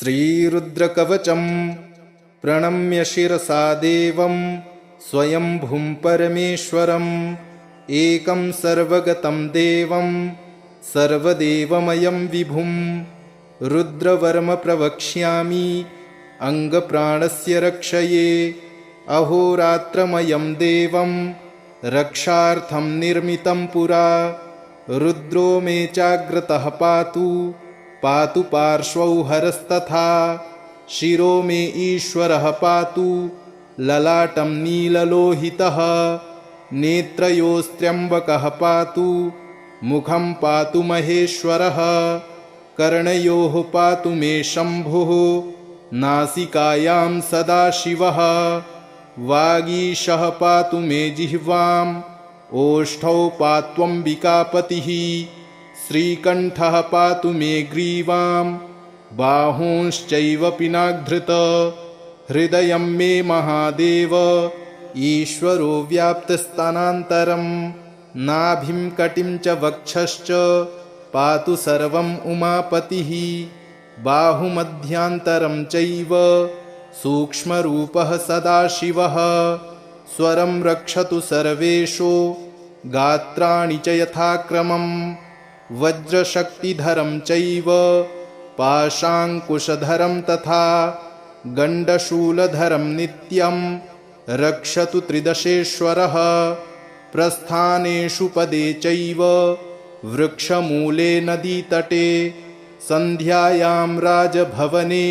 श्रीरुद्रकवचं प्रणम्य शिरसा देवं स्वयंभुं परमेश्वरम् एकं सर्वगतं देवं सर्वदेवमयं विभुं रुद्रवर्म प्रवक्ष्यामि अङ्गप्राणस्य रक्षये। अहोरात्रमयं देवं रक्षार्थं निर्मितं पुरा रुद्रो मे चाग्रतः पातु पातु पार्श्वौ हरस्तथा शिरो मे ईश्वरः पातु ललाटं नीललोहितः नेत्रयोस्त्र्यम्बकः पातु मुखं पातु महेश्वरः कर्णयोः पातु मे शम्भुः नासिकायां सदाशिवः वागीशः पातु मे जिह्वाम् ओष्ठौ पात्वम्बिकापतिः श्रीकण्ठः पातु मे ग्रीवां बाहूंश्चैव पिनाग्धृत हृदयं मे महादेव ईश्वरो व्याप्तस्थानान्तरं नाभिं कटिं च वक्षश्च पातु सर्वम् उमापतिः बाहुमध्यान्तरं चैव सूक्ष्मरूपः सदाशिवः स्वरं रक्षतु सर्वेषु गात्राणि च यथाक्रमं वज्रशक्तिधरं चैव पाशाङ्कुशधरं तथा गण्डशूलधरं नित्यं रक्षतु त्रिदशेश्वरः प्रस्थानेषु पदे चैव वृक्षमूले नदीतटे सन्ध्यायां राजभवने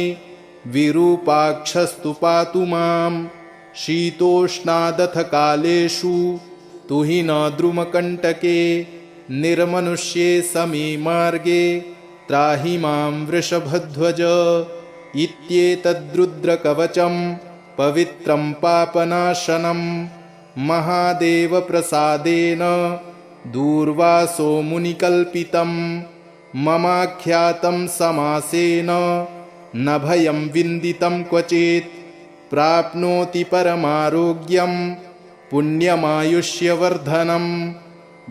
विरूपाक्षस्तु पातु मां शीतोष्णादथ कालेषु तुहिन द्रुमकण्टके निर्मनुष्ये समे मार्गे त्राहि मां वृषभध्वज। इत्येतद्रुद्रकवचं पवित्रं पापनाशनं महादेवप्रसादेन दूर्वासो मुनिकल्पितं ममाख्यातं समासेन न भयं विन्दितं क्वचित् प्राप्नोति परमारोग्यं पुण्यमायुष्यवर्धनं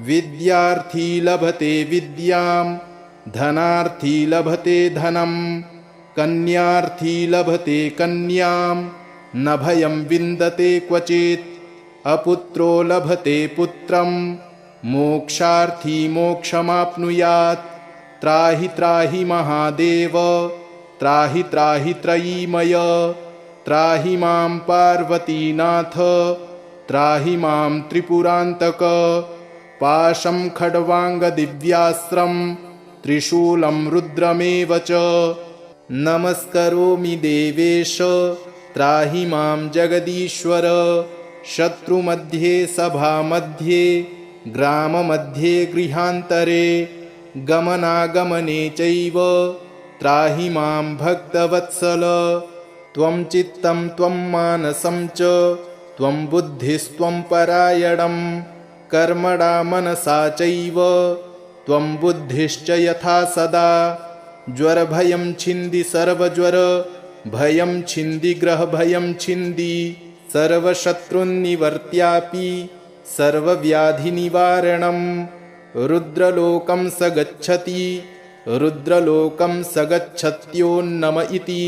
विद्यार्थी लभते विद्यां धनार्थी लभते धनं कन्यार्थी लभते कन्यां न भयं विन्दते क्वचित् अपुत्रो लभते पुत्रं मोक्षार्थी मोक्षमाप्नुयात् त्राहि त्राहि महादेव त्राहि त्राहि त्रयीमय त्राहि मां पार्वतीनाथ त्राहि मां त्रिपुरान्तक पाशं खड्वाङ्गदिव्यास्त्रं त्रिशूलं रुद्रमेव च नमस्करोमि देवेश त्राहि मां जगदीश्वर शत्रुमध्ये सभामध्ये ग्राममध्ये गृहान्तरे गमनागमने चैव त्राहि मां भक्तवत्सल त्वं चित्तं त्वं मानसं च त्वं बुद्धिस्त्वं परायणं कर्मणा मनसा चैव त्वं बुद्धिश्च यथा सदा ज्वरभयं छिन्दि सर्वज्वर भयं छिन्दि ग्रहभयं छिन्दि सर्वशत्रुन्निवर्त्यापि सर्वव्याधिनिवारणं रुद्रलोकं स गच्छति रुद्रलोकं स गच्छत्योन्नम इति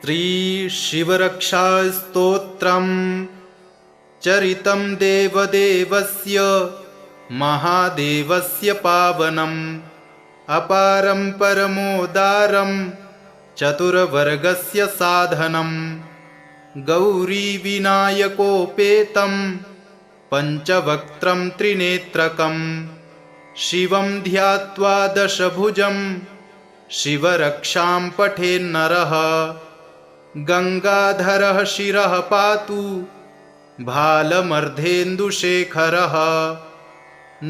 श्रीशिवरक्षास्तोत्रं चरितं देवदेवस्य महादेवस्य पावनम् अपारं परमोदारं चतुर्वर्गस्य साधनं गौरीविनायकोपेतं पञ्चवक्त्रं त्रिनेत्रकं शिवं ध्यात्वा दशभुजं शिवरक्षां पठेन्नरः गङ्गाधरः शिरः पातु भालमर्धेन्दुशेखरः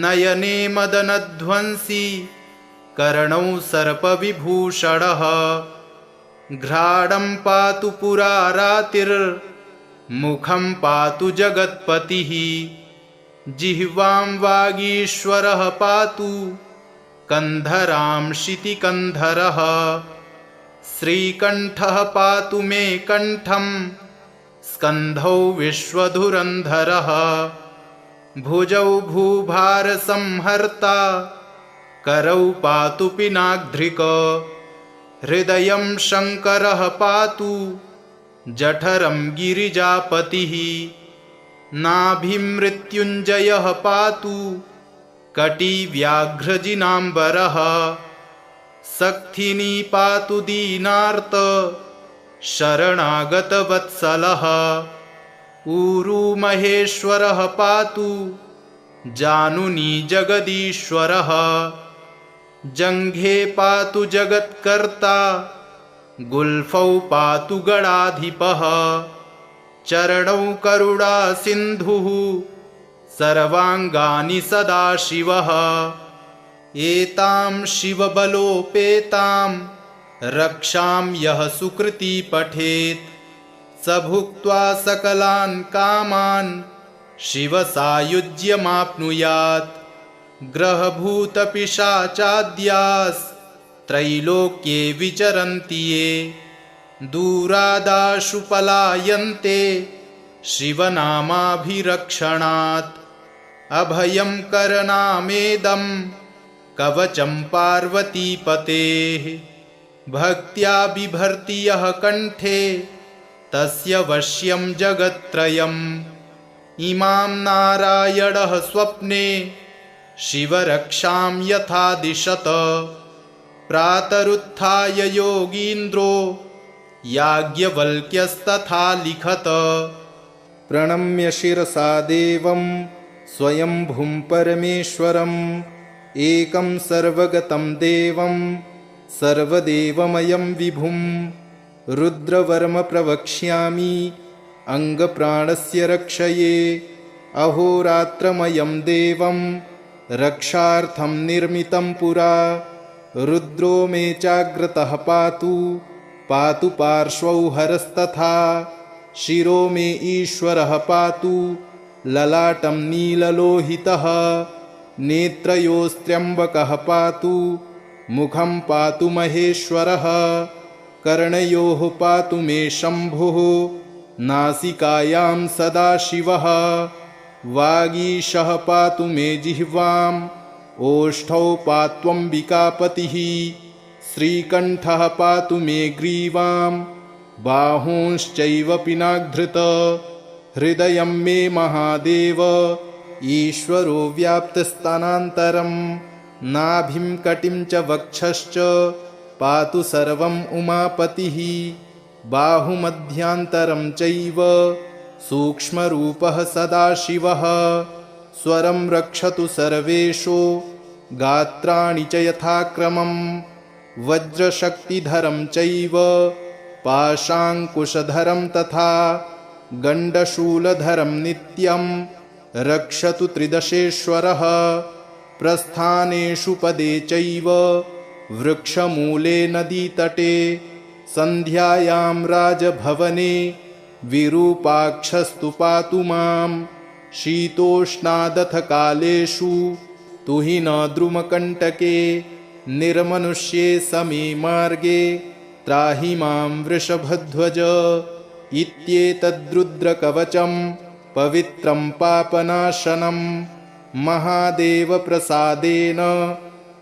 नयने मदनध्वंसी कर्णौ सर्पविभूषणः घ्राणं पातु पुरारातिर्मुखं पातु जगत्पतिः जिह्वां वागीश्वरः पातु कन्धरां शितिकन्धरः श्रीकण्ठः पातु मे कण्ठं स्कन्धौ विश्वधुरन्धरः भुजौ भूभारसंहर्ता करौ पातु पिनाग्ध्रिक हृदयं शङ्करः पातु जठरं गिरिजापतिः नाभिमृत्युञ्जयः पातु कटिव्याघ्रजिनाम्बरः सक्थिनी पातु दीनार्त शरणागतवत्सलः ऊरुमहेश्वरः पातु जानुनी जगदीश्वरः जङ्घे पातु जगत्कर्ता गुल्फौ पातु गणाधिपः चरणौ करुणा सिन्धुः सर्वाङ्गानि सदाशिवः एतां शिवबलोपेतां रक्षां यः सुकृती पठेत् स भुक्त्वा सकलान् कामान् शिवसायुज्यमाप्नुयात् ग्रहभूतपिशाचाद्यास्त्रैलोक्ये विचरन्ति ये दूरादाशु पलायन्ते शिवनामाभिरक्षणात् अभयं करनामेदं कवचं पार्वतीपतेः भक्त्या बिभर्ति यः कण्ठे तस्य वश्यं जगत्त्रयम् इमां नारायणः स्वप्ने शिवरक्षां यथा दिशत प्रातरुत्थाय योगीन्द्रो याज्ञवल्क्यस्तथा लिखत प्रणम्य शिरसा देवं स्वयंभुं परमेश्वरम् एकं सर्वगतं देवं सर्वदेवमयं विभुं रुद्रवर्म प्रवक्ष्यामि अङ्गप्राणस्य रक्षये अहोरात्रमयं देवं रक्षार्थं निर्मितं पुरा रुद्रो मे चाग्रतः पातु पातु पार्श्वौ हरस्तथा शिरो मे ईश्वरः पातु ललाटं नीललोहितः नेत्रयोस्त्र्यम्बकः पातु मुखं पातु महेश्वरः कर्णयोः पातु मे शम्भुः नासिकायां सदाशिवः वागीशः पातु मे जिह्वाम् ओष्ठौ पात्वम्बिकापतिः श्रीकण्ठः पातु मे ग्रीवां बाहूंश्चैव पिनाधृत हृदयं मे महादेव ईश्वरो व्याप्तस्थानान्तरं नाभिं कटिं च वक्षश्च पातु सर्वम् उमापतिः बाहुमध्यान्तरं चैव सूक्ष्मरूपः सदाशिवः स्वरं रक्षतु सर्वेषु गात्राणि च यथाक्रमम् वज्रशक्तिधरं चैव पाशाङ्कुशधरं तथा गण्डशूलधरं नित्यं रक्षतु त्रिदशेश्वरः प्रस्थानेषु पदे चैव वृक्षमूले नदीतटे सन्ध्यायां राजभवने विरूपाक्षस्तु पातु मां शीतोष्णादथ कालेषु तुहिन द्रुमकण्टके निर्मनुष्ये समे मार्गे त्राहि मां वृषभध्वज इत्येतद्रुद्रकवचं पवित्रं पापनाशनं महादेवप्रसादेन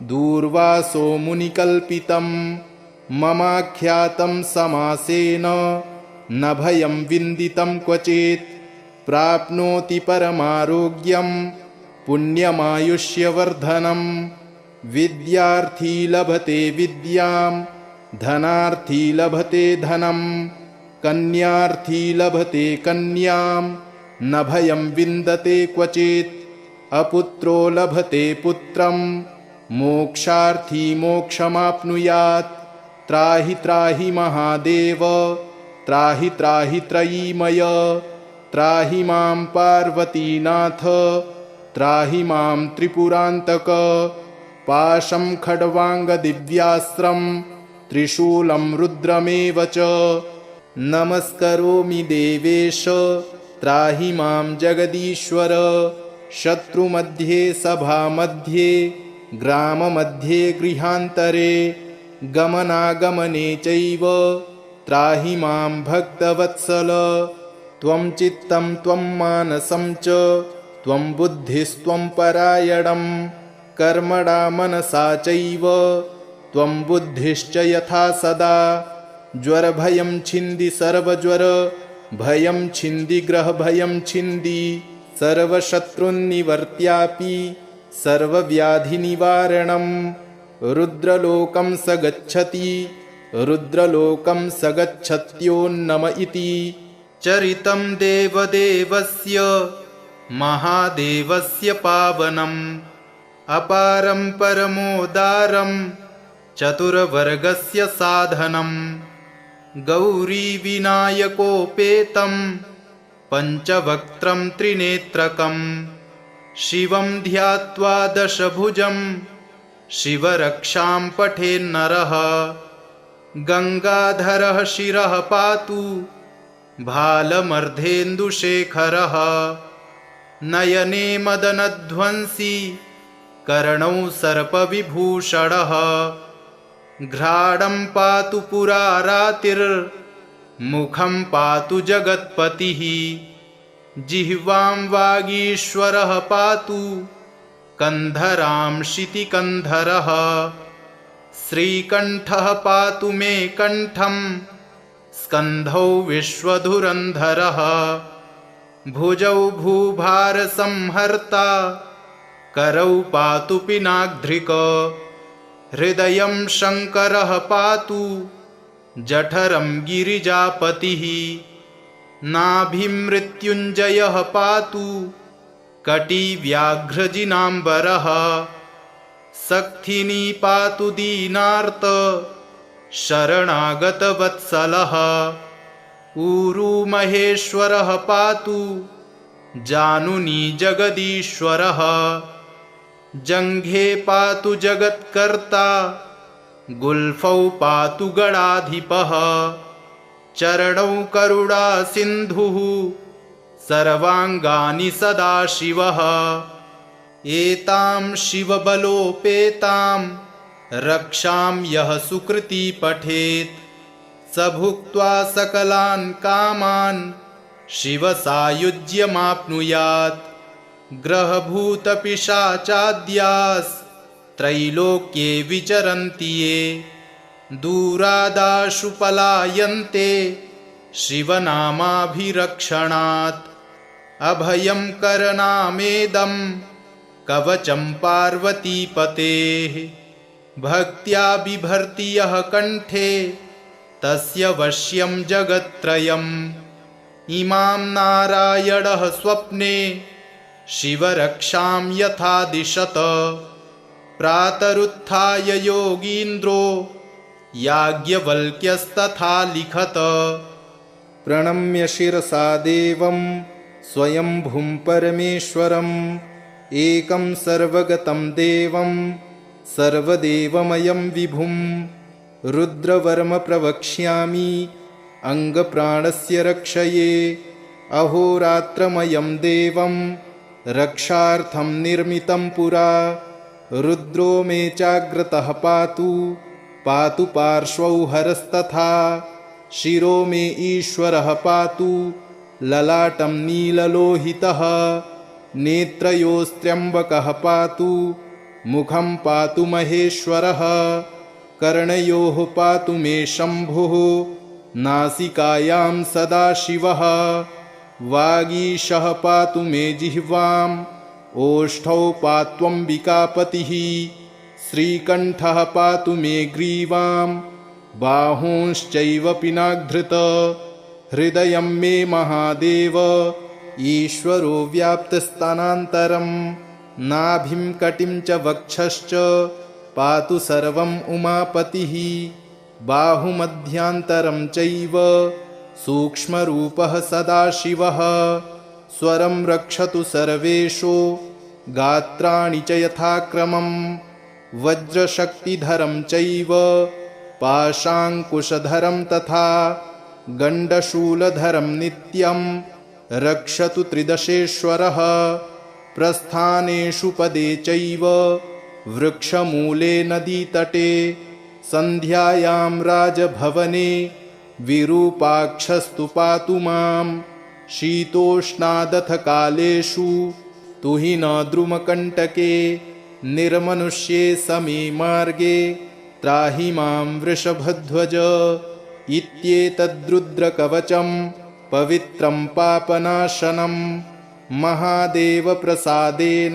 दूर्वासो मुनिकल्पितं ममाख्यातं समासेन न भयं विन्दितं क्वचित् प्राप्नोति परमारोग्यं पुण्यमायुष्यवर्धनं विद्यार्थी लभते विद्यां धनार्थी लभते धनं कन्यार्थी लभते कन्यां न भयं विन्दते क्वचित् अपुत्रो लभते पुत्रं मोक्षार्थी मोक्षमाप्नुयात् त्राहि त्राहि महादेव त्राहि त्राहि त्रयीमय त्राहि मां पार्वतीनाथ त्राहि मां त्रिपुरान्तक पाशं खड्वाङ्गदिव्यास्त्रं त्रिशूलं रुद्रमेव च नमस्करोमि देवेश त्राहि मां जगदीश्वर शत्रुमध्ये सभामध्ये ग्राममध्ये गृहान्तरे गमनागमने चैव त्राहि मां भक्तवत्सल त्वं चित्तं त्वं मानसं च त्वं बुद्धिस्त्वं परायणं कर्मणा मनसा चैव त्वं बुद्धिश्च यथा सदा ज्वरभयं छिन्दि सर्वज्वर भयं छिन्दि ग्रहभयं छिन्दि सर्वशत्रुन्निवर्त्यापि सर्वव्याधिनिवारणं रुद्रलोकं स गच्छति रुद्रलोकं स गच्छत्योन्नम इति। चरितं देवदेवस्य महादेवस्य पावनम् अपारं परमोदारं चतुर्वर्गस्य साधनं गौरीविनायकोपेतं पञ्चवक्त्रं त्रिनेत्रकं शिवं ध्यात्वा दशभुजं शिवरक्षां पठेन्नरः गङ्गाधरः शिरः पातु भालमर्धेन्दुशेखरः नयने मदनध्वंसी कर्णौ सर्पविभूषणः घ्राणं पातु पुरारातिर्मुखं पातु जगत्पतिः जिह्वां वागीश्वरः पातु कन्धरां शितिकन्धरः श्रीकण्ठः पातु मे कण्ठं स्कन्धौ विश्वधुरन्धरः भुजौ भूभारसंहर्ता करौ पातु पिनाग्ध्रिक हृदयं शङ्करः पातु जठरं गिरिजापतिः नाभिं मृत्युञ्जयः पातु कटिव्याघ्रजिनाम्बरः सक्थिनी पातु दीनार्त शरणागतवत्सलः ऊरू महेश्वरः पातु जानुनी जगदीश्वरः जङ्घे पातु जगत्कर्ता गुल्फौ पातु गणाधिपः चरणौ करुणासिन्धुः सर्वाङ्गानि सदाशिवः एतां शिवबलोपेतां रक्षां यः सुकृती पठेत् स भुक्त्वा सकलान् कामान् शिवसायुज्यमाप्नुयात् ग्रहभूतपिशाचाद्यास्त्रैलोक्ये विचरन्ति ये दूरादाशु पलायन्ते शिवनामाभिरक्षणात् अभयं करनामेदं कवचं पार्वतीपतेः भक्त्या बिभर्ति यः कण्ठे तस्य वश्यं जगत्त्रयम् इमां नारायणः स्वप्ने शिवरक्षां यथा दिशत प्रातरुत्थाय योगीन्द्रो याज्ञवल्क्यस्तथा लिखत प्रणम्य शिरसा देवं स्वयंभुं परमेश्वरम् एकं सर्वगतं देवं सर्वदेवमयं विभुं रुद्रवर्म प्रवक्ष्यामि अङ्गप्राणस्य रक्षये अहोरात्रमयं देवं रक्षार्थं निर्मितं पुरा रुद्रो मे चाग्रतः पातु पातु पार्श्वौ हरस्तथा शिरो मे ईश्वरः पातु ललाटं नीललोहितः नेत्रयोस्त्र्यम्बकः पातु मुखं पातु महेश्वरः कर्णयोः पातु मे शम्भुः नासिकायां सदाशिवः वागीशः पातु मे जिह्वाम् ओष्ठौ पात्वम्बिकापतिः श्रीकण्ठः पातु मे ग्रीवां बाहूंश्चैव पिनाग्धृत हृदयं मे महादेव ईश्वरो व्याप्तस्थानान्तरम् नाभिं कटिं च वक्षश्च पातु सर्वम् उमापतिः बाहुमध्यान्तरं चैव सूक्ष्मरूपः सदाशिवः स्वरं रक्षतु सर्वेषु गात्राणि च यथाक्रमम् वज्रशक्तिधरं चैव पाशाङ्कुशधरं तथा गण्डशूलधरं नित्यं रक्षतु त्रिदशेश्वरः प्रस्थानेषु पदे चैव वृक्षमूले नदीतटे सन्ध्यायां राजभवने विरूपाक्षस्तु पातु मां शीतोष्णादथ कालेषु तुहिन द्रुमकण्टके निर्मनुष्ये समे मार्गे त्राहि मां वृषभध्वज। इत्येतद्रुद्रकवचं पवित्रं पापनाशनं महादेवप्रसादेन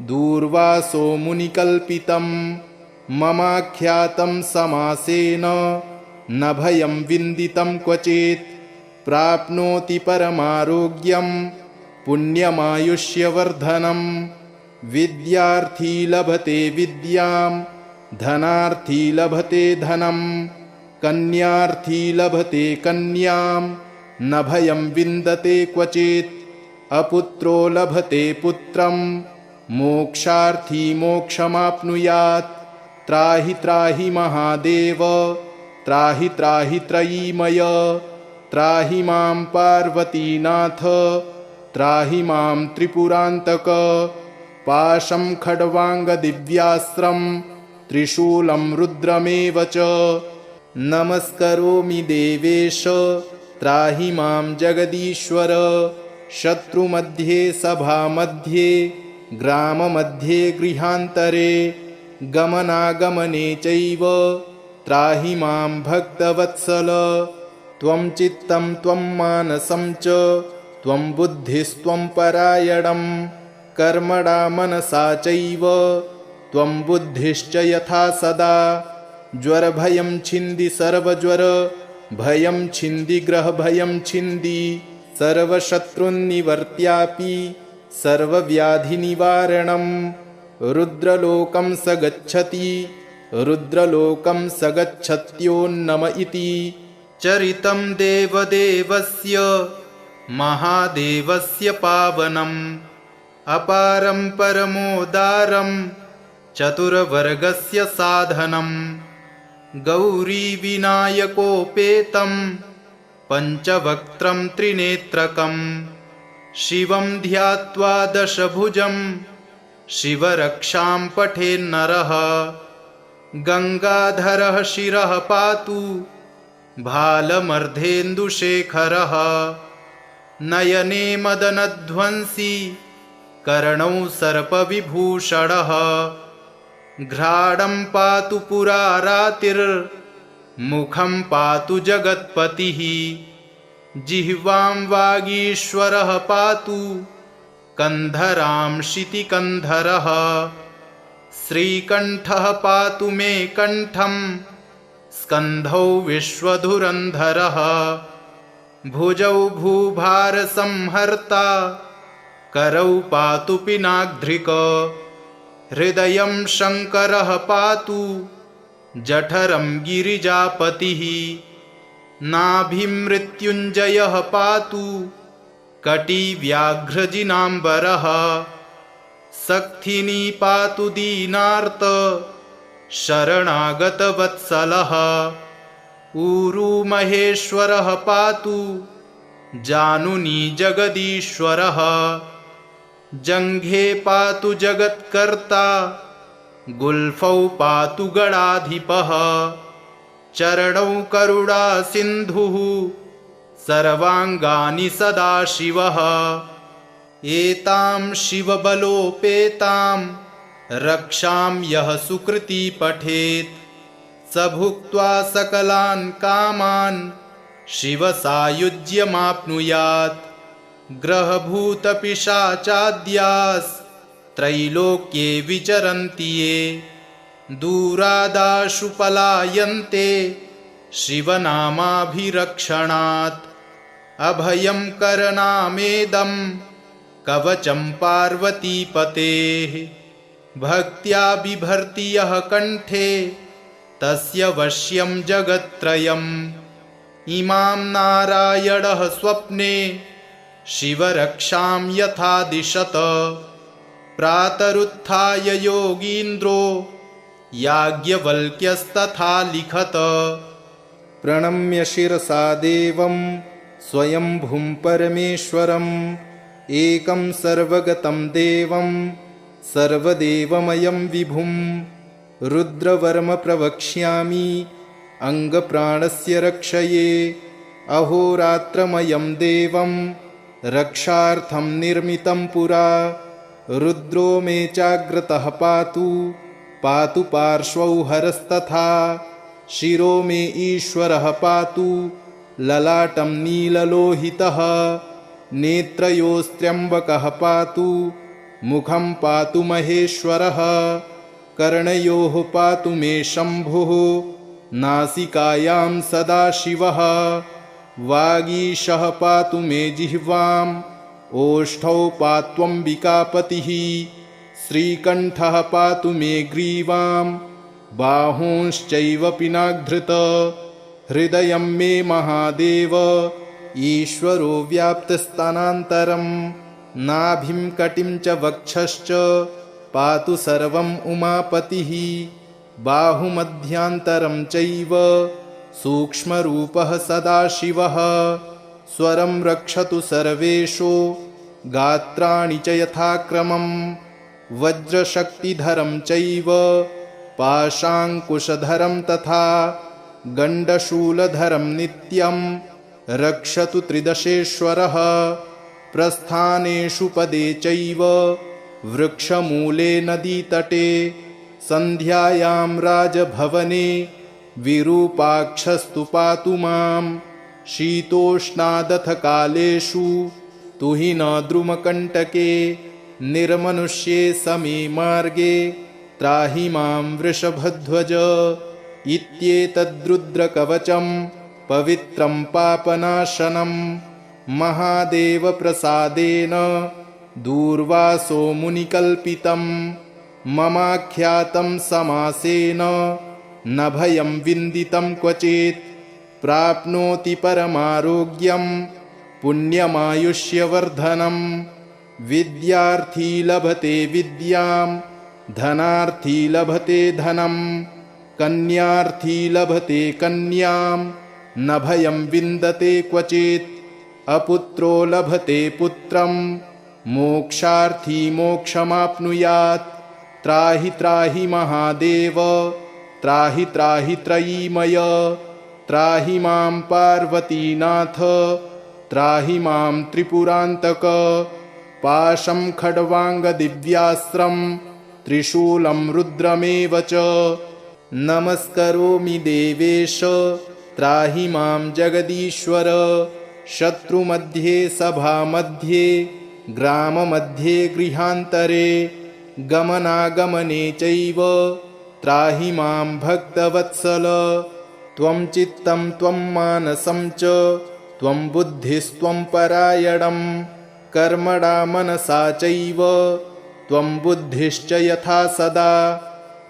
दूर्वासो मुनिकल्पितं। ममाख्यातं समासेन न भयं विन्दितं क्वचित्। प्राप्नोति परमारोग्यं पुण्यमायुष्यवर्धनं। विद्यार्थी लभते विद्यां धनार्थी लभते धनं। कन्यार्थी लभते कन्यां न भयं विन्दते क्वचित्। अपुत्रो लभते पुत्रं मोक्षार्थी मोक्षमाप्नुयात्। त्राहि त्राहि महादेव त्राहि त्राहि त्रयीमय। त्राहि मां पार्वतीनाथ त्राहि मां त्रिपुरान्तक। पाशं खड्वाङ्गदिव्यास्त्रं त्रिशूलं रुद्रमेव च। नमस्करोमि देवेश त्राहि मां जगदीश्वर। शत्रुमध्ये सभामध्ये ग्राममध्ये गृहान्तरे गमनागमने चैव त्राहि मां भक्तवत्सल। त्वं चित्तं त्वं मानसं च त्वं बुद्धिस्त्वं परायणं। कर्मणा मनसा चैव त्वं बुद्धिश्च यथा सदा। ज्वरभयं छिन्दि सर्वज्वर भयं छिन्दि ग्रहभयं छिन्दि। सर्वशत्रुन्निवर्त्यापि सर्वव्याधिनिवारणं। रुद्रलोकं स गच्छति रुद्रलोकं स गच्छत्योन्नम इति। चरितं देवदेवस्य महादेवस्य पावनम्। अपारं परमोदारं चतुर्वर्गस्य साधनम्। गौरीविनायकोपेतं पञ्चवक्त्रं त्रिनेत्रकं। शिवं ध्यात्वा दशभुजं शिवरक्षां पठेन्नरः। गङ्गाधरः शिरः पातु भालमर्धेन्दुशेखरः। नयने मदनध्वंसी कर्णौ सर्पविभूषणः। घ्राणं पातु पुरारातिर्मुखं पातु जगत्पतिः। जिह्वां वागीश्वरः पातु कन्धरां शितिकन्धरः। श्रीकण्ठः पातु मे कण्ठं स्कन्धौ विश्वधुरन्धरः। भुजौ भूभारसंहर्ता करौ पातु पिनाग्ध्रिक। हृदयं शङ्करः पातु जठरं गिरिजापतिः। नाभिमृत्युञ्जयः पातु कटिव्याघ्रजिनाम्बरः। सक्थिनी पातु दीनार्त शरणागतवत्सलः। ऊरुमहेश्वरः पातु जानुनी जगदीश्वरः। जङ्घे पातु जगत्कर्ता गुल्फौ पातु गणाधिपः। चरणौ करुणासिन्धुः सर्वाङ्गानि सदाशिवः। एतां शिवबलोपेतां रक्षां यः सुकृती पठेत् स भुक्त्वा सकलान् कामान् शिवसायुज्यमाप्नुयात्। ग्रहभूतपिशाचाद्यास्त्रैलोक्ये विचरन्ति ये दूरादाशु पलायन्ते शिवनामाभिरक्षणात्। अभयं करनामेदं कवचं पार्वतीपतेः। भक्त्या बिभर्ति यः कण्ठे तस्य वश्यं जगत्त्रयम्। इमां नारायणः स्वप्ने शिवरक्षां यथा दिशत। प्रातरुत्थाय योगीन्द्रो याज्ञवल्क्यस्तथा लिखत। प्रणम्य शिरसा देवं स्वयंभुं परमेश्वरम्। एकं सर्वगतं देवं सर्वदेवमयं विभुं। रुद्रवर्म प्रवक्ष्यामि अङ्गप्राणस्य रक्षये। अहोरात्रमयं देवं रक्षार्थं निर्मितं पुरा। रुद्रो मे चाग्रतः पातु पातु पार्श्वौ हरस्तथा। शिरो मे ईश्वरः पातु ललाटं नीललोहितः। नेत्रयोस्त्र्यम्बकः पातु मुखं पातु महेश्वरः। कर्णयोः पातु मे शम्भुः नासिकायां सदाशिवः। वागीशः पातु मे जिह्वाम् ओष्ठौ पात्वम्बिकापतिः। श्रीकण्ठः पातु मे ग्रीवां बाहूंश्चैव पिनाधृत। हृदयं मे महादेव ईश्वरो व्याप्तस्थानान्तरम्। नाभिं कटिं च वक्षश्च पातु सर्वम् उमापतिः। बाहुमध्यान्तरं चैव सूक्ष्मरूपः सदाशिवः। स्वरं रक्षतु सर्वेषु गात्राणि च यथाक्रमम्। वज्रशक्तिधरं चैव पाशाङ्कुशधरं तथा। गण्डशूलधरं नित्यं रक्षतु त्रिदशेश्वरः। प्रस्थानेषु पदे चैव वृक्षमूले नदीतटे। सन्ध्यायां राजभवने विरूपाक्षस्तु पातु मां। शीतोष्णादथ कालेषु तुहिन द्रुमकण्टके। निर्मनुष्ये समे मार्गे त्राहि मां वृषभध्वज। इत्येतद्रुद्रकवचं पवित्रं पापनाशनं। महादेवप्रसादेन दूर्वासो मुनिकल्पितं। ममाख्यातं समासेन न भयं विन्दितं क्वचित्। प्राप्नोति परमारोग्यं पुण्यमायुष्यवर्धनम्। विद्यार्थी लभते विद्यां धनार्थी लभते धनं। कन्यार्थी लभते कन्यां न भयं विन्दते क्वचित्। अपुत्रो लभते पुत्रं मोक्षार्थी मोक्षमाप्नुयात्। त्राहि त्राहि महादेव त्राहि त्राहि त्रयीमय। त्राहि मां पार्वतीनाथ त्राहि मां त्रिपुरान्तक। पाशं खड्वाङ्गदिव्यास्त्रं त्रिशूलं रुद्रमेव च। नमस्करोमि देवेश त्राहि मां जगदीश्वर। शत्रुमध्ये सभामध्ये ग्राममध्ये गृहान्तरे। गमनागमने चैव त्राहि मां भक्तवत्सल। त्वं चित्तं त्वं मानसं च त्वं बुद्धिस्त्वं परायणं। कर्मणा मनसा चैव त्वं बुद्धिश्च यथा सदा।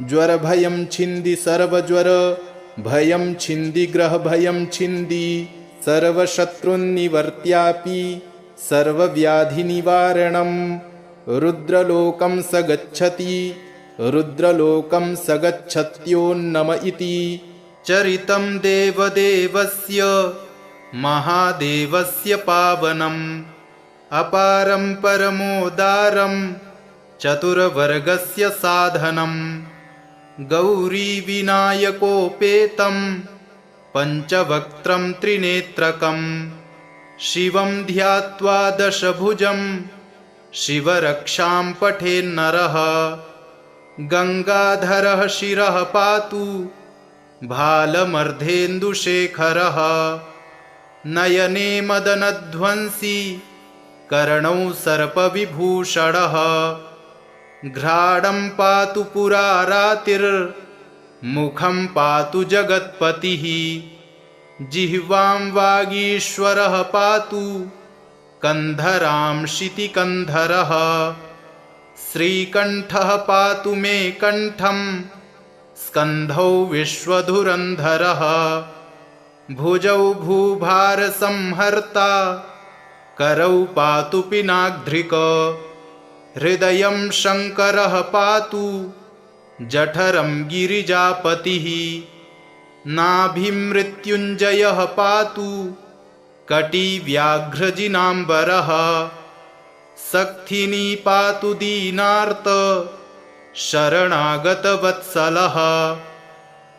ज्वरभयं छिन्दि सर्वज्वर भयं छिन्दि ग्रहभयं छिन्दि। सर्वशत्रुन्निवर्त्यापि सर्वव्याधिनिवारणम्। रुद्रलोकं स गच्छति रुद्रलोकं स गच्छत्योन्नम इति। चरितं देवदेवस्य महादेवस्य पावनम्। अपारं परमोदारं चतुर्वर्गस्य साधनम्। गौरीविनायकोपेतं पञ्चवक्त्रं त्रिनेत्रकं। शिवं ध्यात्वा दशभुजं शिवरक्षां पठेन्नरः। गङ्गाधरः शिरः पातु भालमर्धेन्दुशेखरः। नयने मदनध्वंसी कर्णौ सर्पविभूषणः। घ्राणं पातु पुरारातिर्मुखं पातु जगत्पतिः। जिह्वां वागीश्वरः पातु कन्धरां शितिकन्धरः। श्रीकण्ठः पातु मे कण्ठं स्कन्धौ विश्वधुरन्धरः। भुजौ भूभारसंहर्ता करौ पातु पिनाग्ध्रिक। हृदयं शङ्करः पातु जठरं गिरिजापतिः। नाभिं मृत्युञ्जयः पातु कटिव्याघ्रजिनाम्बरः। सक्थिनी पातु दीनार्त शरणागतवत्सलः।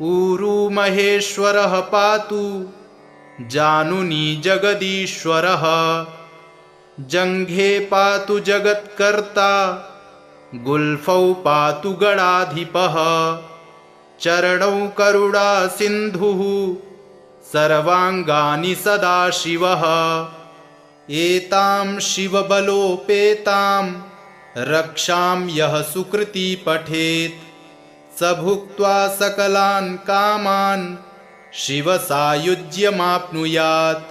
ऊरू महेश्वरः पातु जानुनी जगदीश्वरः। जङ्घे पातु जगत्कर्ता गुल्फौ पातु गणाधिपः चरणौ करुणा सिन्धुः सर्वाङ्गानि सदाशिवः एतां शिवबलोपेतां रक्षां यः सुकृती पठेत् स भुक्त्वा सकलान् कामान् शिवसायुज्यमाप्नुयात्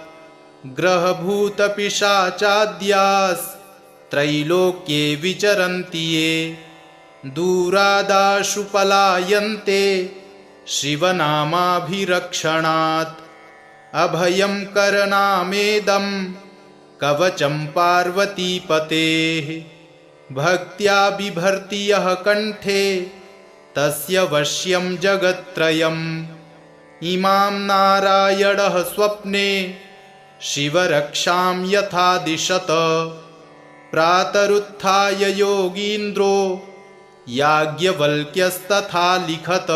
ग्रहभूतपिशाचाद्यास्त्रैलोक्ये विचरन्ति ये दूरादाशु पलायन्ते शिवनामाभिरक्षणात् अभयं करनामेदं कवचं पार्वतीपतेः भक्त्या बिभर्ति यः कण्ठे तस्य वश्यं जगत्त्रयम् इमां नारायणः स्वप्ने शिवरक्षां यथा दिशत प्रातरुत्थाय योगीन्द्रो याज्ञवल्क्यस्तथा लिखत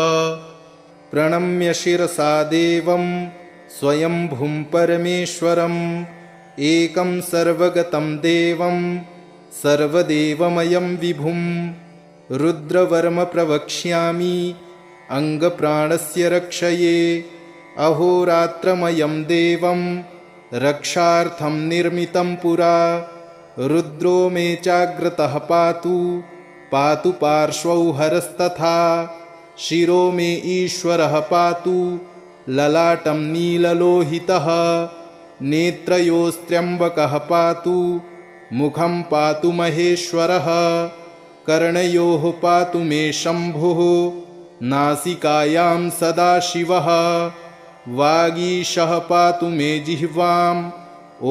प्रणम्य शिरसा देवं स्वयंभुं परमेश्वरम् एकं सर्वगतं देवं सर्वदेवमयं विभुं रुद्रवर्म प्रवक्ष्यामि अङ्गप्राणस्य रक्षये अहोरात्रमयं देवं रक्षार्थं निर्मितं पुरा रुद्रो मे चाग्रतः पातु पातु पार्श्वौ हरस्तथा शिरो मे ईश्वरः पातु ललाटं नीललोहितः नेत्रयोस्त्र्यम्बकः पातु मुखं पातु महेश्वरः कर्णयोः पातु मे शम्भुः नासिकायां सदाशिवः वागीशः पातु मे जिह्वाम्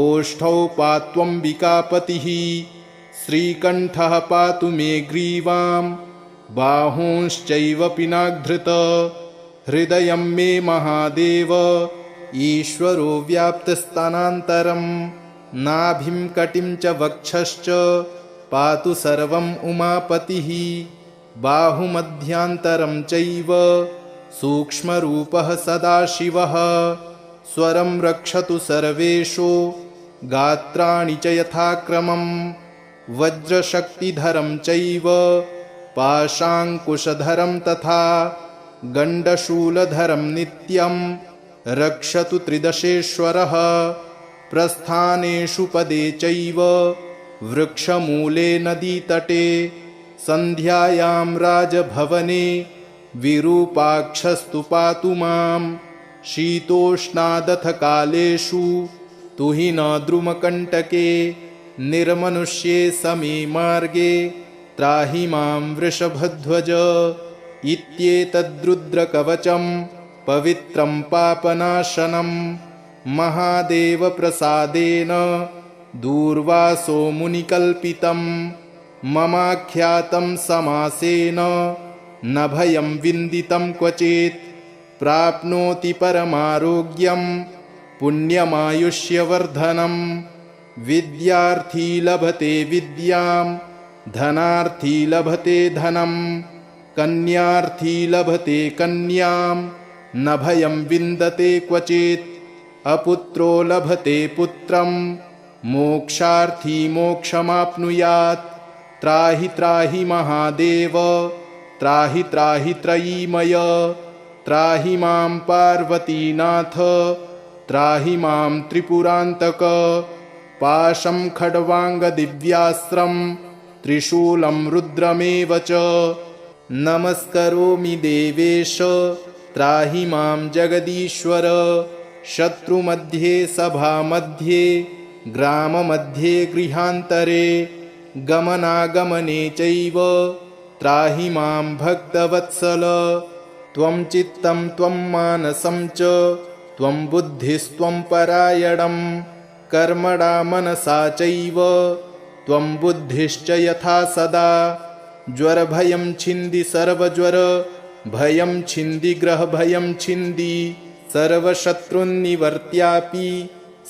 ओष्ठौ पात्वम्बिकापतिः श्रीकण्ठः पातु मे ग्रीवां बाहूंश्चैव पिनाधृत हृदयं मे महादेव ईश्वरो व्याप्तस्थानान्तरम् नाभिं कटिं च वक्षश्च पातु सर्वम् उमापतिः बाहुमध्यान्तरं चैव सूक्ष्मरूपः सदाशिवः स्वरं रक्षतु सर्वेषु गात्राणि च यथाक्रमम् वज्रशक्तिधरं चैव पाशाङ्कुशधरं तथा गण्डशूलधरं नित्यं रक्षतु त्रिदशेश्वरः प्रस्थानेषु पदे चैव वृक्षमूले नदीतटे सन्ध्यायां राजभवने विरूपाक्षस्तु पातु मां शीतोष्णादथ कालेषु तुहि न द्रुमकण्टके निर्मनुष्ये समे मार्गे त्राहि मां वृषभध्वज इत्येतद्रुद्रकवचं पवित्रं पापनाशनं महादेवप्रसादेन दूर्वासो मुनिकल्पितं ममाख्यातं समासेन न भयं विन्दितं क्वचित् प्राप्नोति परमारोग्यं पुण्यमायुष्यवर्धनं विद्यार्थी लभते विद्यां धनार्थी लभते धनं कन्यार्थी लभते कन्यां न भयं विन्दते क्वचित् अपुत्रो लभते पुत्रं मोक्षार्थी मोक्षमाप्नुयात् त्राहि त्राहि महादेव त्राहि त्राहि त्रयीमय त्राहि मां पार्वतीनाथ त्राहि मां त्रिपुरान्तक पाशं खड्वाङ्गदिव्यास्त्रं त्रिशूलं रुद्रमेव च नमस्करोमि देवेश त्राहि मां जगदीश्वर शत्रुमध्ये सभामध्ये ग्राममध्ये गृहान्तरे गमनागमने चैव त्राहि मां भक्तवत्सल त्वं चित्तं त्वं मानसं च त्वं बुद्धिस्त्वं परायणं कर्मणा मनसा चैव त्वं बुद्धिश्च यथा सदा ज्वरभयं छिन्दि सर्वज्वर भयं छिन्दि ग्रहभयं छिन्दि सर्वशत्रुन्निवर्त्यापि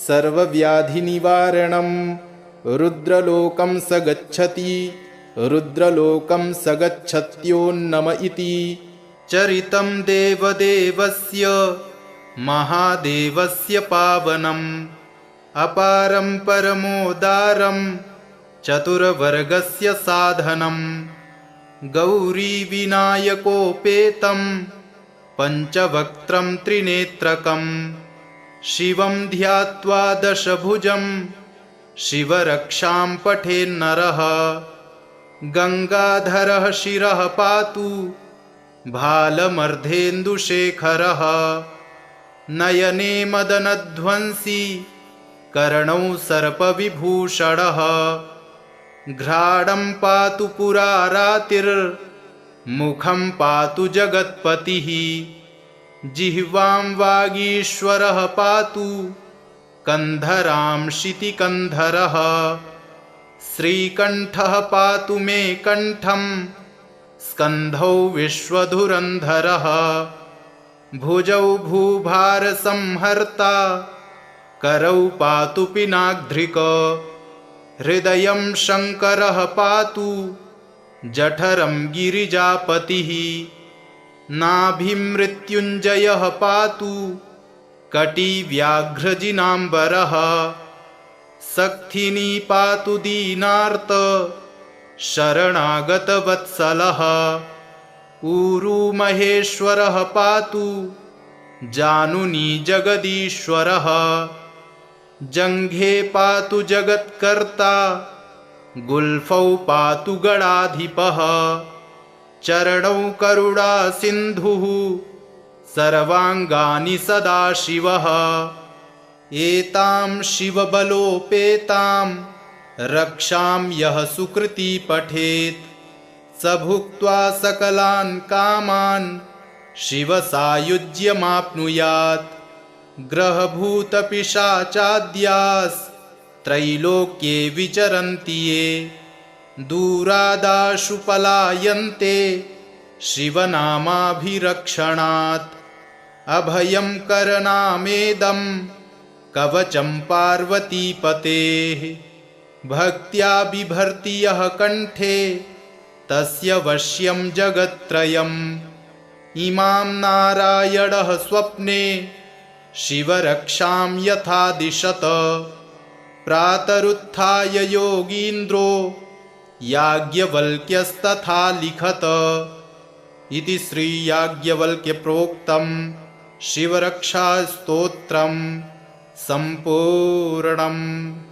सर्वव्याधिनिवारणं रुद्रलोकं स गच्छति रुद्रलोकं स गच्छत्योन्नम इति चरितं देवदेवस्य महादेवस्य पावनम् अपारं परमोदारं चतुर्वर्गस्य साधनं गौरीविनायकोपेतं पञ्चवक्त्रं त्रिनेत्रकं शिवं ध्यात्वा दशभुजं शिवरक्षां पठेन्नरः। गङ्गाधरः शिरः पातु भालमर्धेन्दुशेखरः। नयने मदनध्वंसी कर्णौ सर्पविभूषणः। घ्राणं पातु पुरारातिर्मुखं पातु जगत्पतिः। जिह्वां वागीश्वरः पातु कन्धरां शितिकन्धरः। श्रीकण्ठः पातु मे कण्ठं स्कन्धौ विश्वधुरन्धरः। भुजौ भूभारसंहर्ता करौ पातु पिनाग्ध्रिक। हृदयं शङ्करः पातु जठरं गिरिजापतिः। नाभिं मृत्युञ्जयः पातु कटिव्याघ्रजिनाम्बरः। सक्थिनी पातु दीनार्त शरणागतवत्सलः। ऊरू महेश्वरः पातु जानुनी जगदीश्वरः। जङ्घे पातु जगत्कर्ता गुल्फौ पातु गणाधिपः। चरणौ करुणासिन्धुः सर्वाङ्गानि सदाशिवः। एतां शिवबलोपेतां रक्षां यः सुकृती पठेत् स भुक्त्वा सकलान् कामान् शिवसायुज्यमाप्नुयात्। ग्रहभूतपिशाचाद्यास्त्रैलोक्ये विचरन्ति ये दूरादाशु पलायन्ते शिवनामाभिरक्षणात्। अभयं करनामेदं कवचं पार्वतीपतेः। भक्त्या बिभर्ति यः कण्ठे तस्य वश्यं जगत्त्रयम्। इमां नारायणः स्वप्ने शिवरक्षां यथा दिशत। प्रातरुत्थाय योगीन्द्रो याज्ञवल्क्यस्तथा लिखत। इति श्रीयाज्ञवल्क्यप्रोक्तं शिवरक्षास्तोत्रं सम्पूर्णम्।